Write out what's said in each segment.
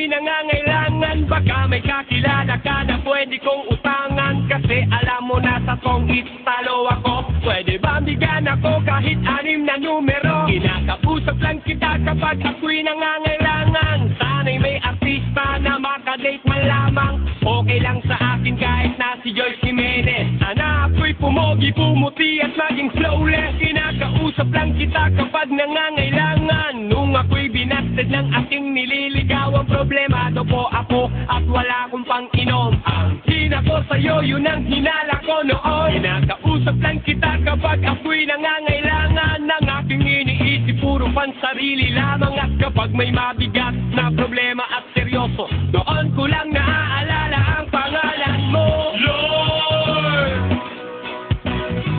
ako'y nangangailangan. Baka may kakilala ka na pwede kong utangan. Kasi alam mo na sa song talo ako. Pwede ba bigyan ako kahit 6 na numero? Kinakausap lang kita kapag ako'y nangangailangan. Sana'y may artista na makadate man lamang. Okay lang sa akin kahit na si Joyce Jimenez. Sana ako'y pumogi, pumuti at maging flawless. Kinakausap lang kita kapag nangangailangan. Nung ako'y binasted ng aking nililigaw, ang problemado po ako at wala akong pang-inom. Ang hina ko sa'yo, yun ang hinala ko noon. Kinakausap lang kita kapag ako'y nangangailangan. Ng aking iniisip, puro pansarili lamang. At kapag may mabigat na problema at seryoso, doon ko lang naaalala ang pangalan mo. Lord,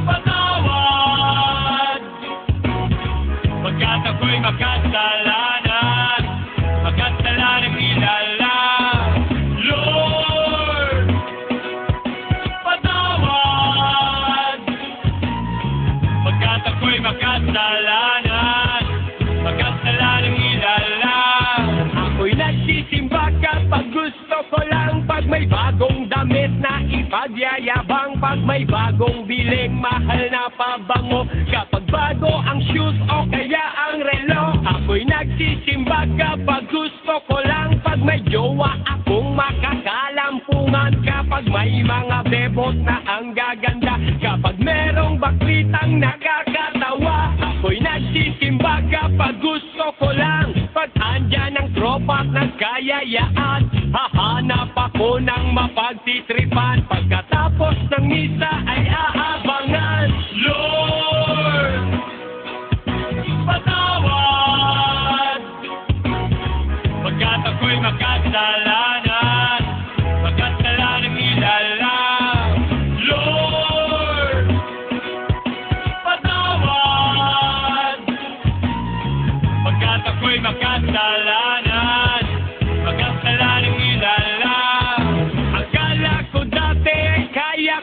patawad pagkat ako'y makasalanan, makasalanan ilala. Lord, patawad pagkat ako'y makasalanan, makasalanan ilala. Ako'y nagsisimba kapag gusto ko lang. Pag may bagong damit na ipagyayabang. Pag may bagong biling mahal na pabango. Kapag bago ang shoes o kaya ang relo. Ako'y nagsisimba kapag gusto ko lang. Pag may jowa akong makakalampungan. Kapag may mga bebot na ang gaganda. Kapag merong baklitang nakakatawa. Ako'y nagsisimba kapag gusto ko lang. Pag andyan ang tropa at nagkayayaan. Hahanap ako ng mapagtitripan. Pagkatapos ng misa ay aabangan. Lord, patawad pagkat ako'y makasalanan, makasalanan ilala. Lord, patawad pagkat ako'y makasalanan, makasalanan ilala. Akala ko dati kaya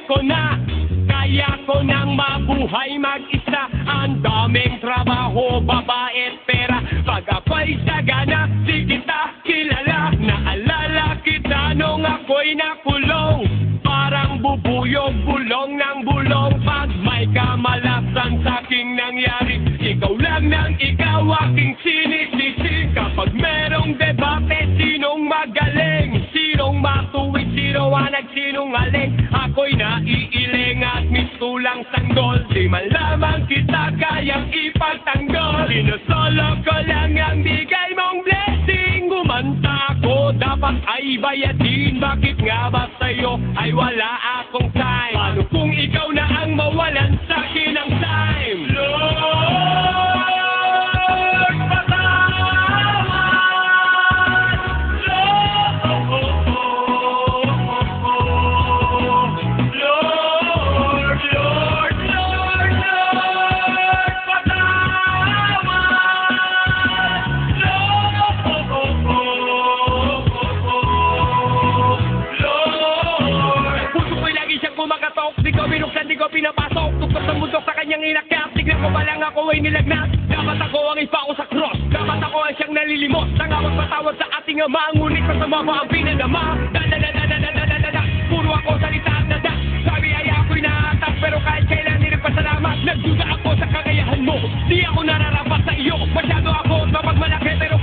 ko nang mabuhay mag-isa. Ang daming trabaho, babae at pera. Pag ako'y sagana, di kita kilala. Naalala kita nung ako'y nakulong. Parang bubuyog, bulong ng bulong. Pag may kamalasan sa'king nangyari, ikaw lang nang ikaw aking sinisisi. Kapag merong debate, sinong magaling? Sinong matuwid, sino ang nagsinungaling? Ako'y naiiling at mistulang sanggol. Di man lamang kita kayang ipagtanggol. Sinusolo ko lang ang bigay mong blessing. Gumanta ko, dapat ay bayadin. Bakit nga ba sa'yo ay wala akong time? Paano kung ikaw na ang mawalan sa'kin ng time? Lord, patawad. Lord, Lord, Lord, Lord, patawad. Lord, puso ko'y lagi siyang kumakatok. Di ko binuksan, di ko pinapasok. Tuktok sa mundo sa kanyang inakyat. Tignan ko pa lang ako ay nilagnat. Dapat ako ang ipako sa cross. Dapat ako ang siyang nalilimot. Nangawag patawad sa ating ama. Ngunit masama mo ang pinanama. Da-da-da-da-da-da-da-da-da. Puro ako salita at nada. Sabi ay ako'y naatak. Pero kahit kailan nilipasalamat. Nagduda ako sa kakayahan mo. Di ako nararapat sa iyo. Masyado ako mapagmalaki pero